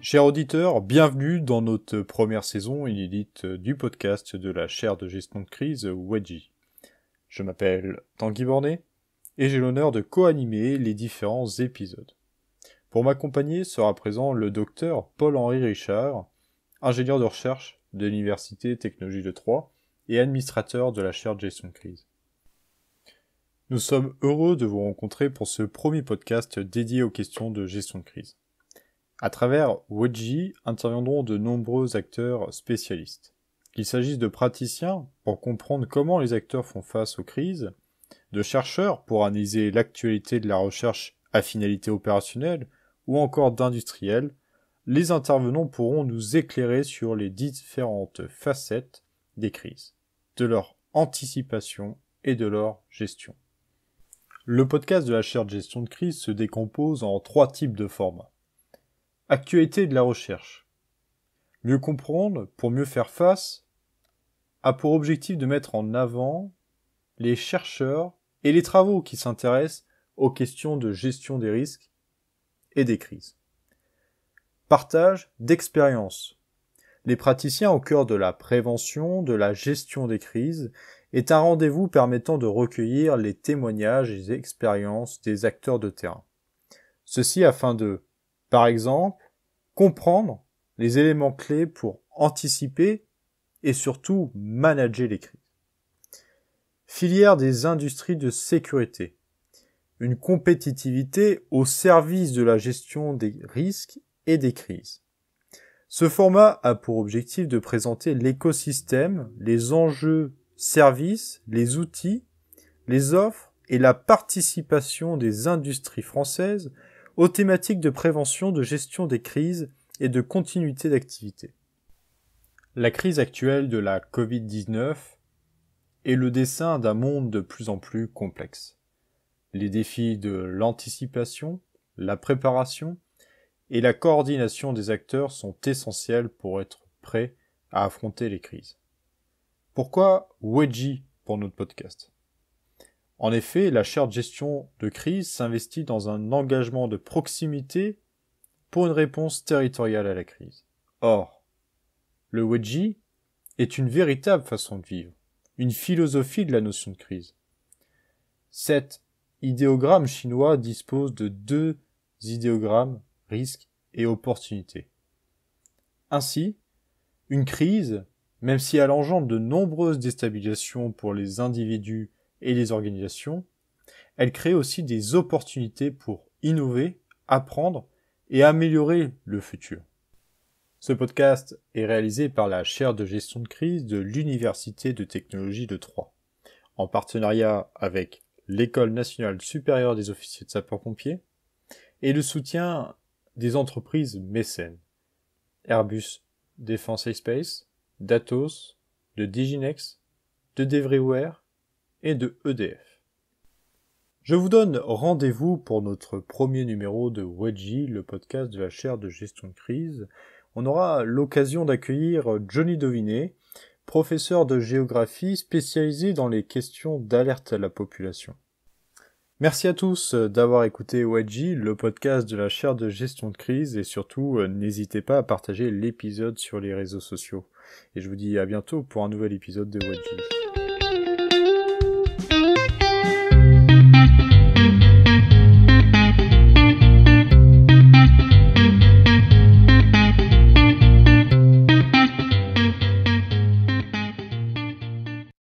Chers auditeurs, bienvenue dans notre première saison inédite du podcast de la chaire de gestion de crise Wedgie. Je m'appelle Tanguy Bornet et j'ai l'honneur de co-animer les différents épisodes. Pour m'accompagner sera présent le docteur Paul-Henri Richard, ingénieur de recherche de l'Université Technologie de Troyes et administrateur de la chaire de gestion de crise. Nous sommes heureux de vous rencontrer pour ce premier podcast dédié aux questions de gestion de crise. À travers Wedgie interviendront de nombreux acteurs spécialistes. Qu'il s'agisse de praticiens pour comprendre comment les acteurs font face aux crises, de chercheurs pour analyser l'actualité de la recherche à finalité opérationnelle, ou encore d'industriels, les intervenants pourront nous éclairer sur les différentes facettes des crises, de leur anticipation et de leur gestion. Le podcast de la chaire de gestion de crise se décompose en 3 types de formats. Actualité de la recherche. Mieux comprendre pour mieux faire face a pour objectif de mettre en avant les chercheurs et les travaux qui s'intéressent aux questions de gestion des risques et des crises. Partage d'expériences. Les praticiens au cœur de la prévention, de la gestion des crises est un rendez-vous permettant de recueillir les témoignages et les expériences des acteurs de terrain. Ceci afin de, par exemple, comprendre les éléments clés pour anticiper et surtout manager les crises. Filière des industries de sécurité. Une compétitivité au service de la gestion des risques et des crises. Ce format a pour objectif de présenter l'écosystème, les enjeux, services, les outils, les offres et la participation des industries françaises aux thématiques de prévention, de gestion des crises et de continuité d'activité. La crise actuelle de la Covid-19 est le dessin d'un monde de plus en plus complexe. Les défis de l'anticipation, la préparation et la coordination des acteurs sont essentiels pour être prêts à affronter les crises. Pourquoi Wedgie pour notre podcast ? En effet, la chaire de gestion de crise s'investit dans un engagement de proximité pour une réponse territoriale à la crise. Or, le Wedgie est une véritable façon de vivre, une philosophie de la notion de crise. Cet idéogramme chinois dispose de 2 idéogrammes, risque et opportunité. Ainsi, une crise, même si elle engendre de nombreuses déstabilisations pour les individus et les organisations, elle crée aussi des opportunités pour innover, apprendre et améliorer le futur. Ce podcast est réalisé par la chaire de gestion de crise de l'Université de Technologie de Troyes, en partenariat avec l'École nationale supérieure des officiers de sapeurs-pompiers et le soutien des entreprises mécènes, Airbus Defence and Space, d'Atos, de Diginex, de Devryware et de EDF. Je vous donne rendez-vous pour notre premier numéro de Wedgie, le podcast de la chaire de gestion de crise. On aura l'occasion d'accueillir Johnny Dovinet, professeur de géographie spécialisé dans les questions d'alerte à la population. Merci à tous d'avoir écouté Wedgie, le podcast de la chaire de gestion de crise, et surtout n'hésitez pas à partager l'épisode sur les réseaux sociaux. Et je vous dis à bientôt pour un nouvel épisode de Wedgie.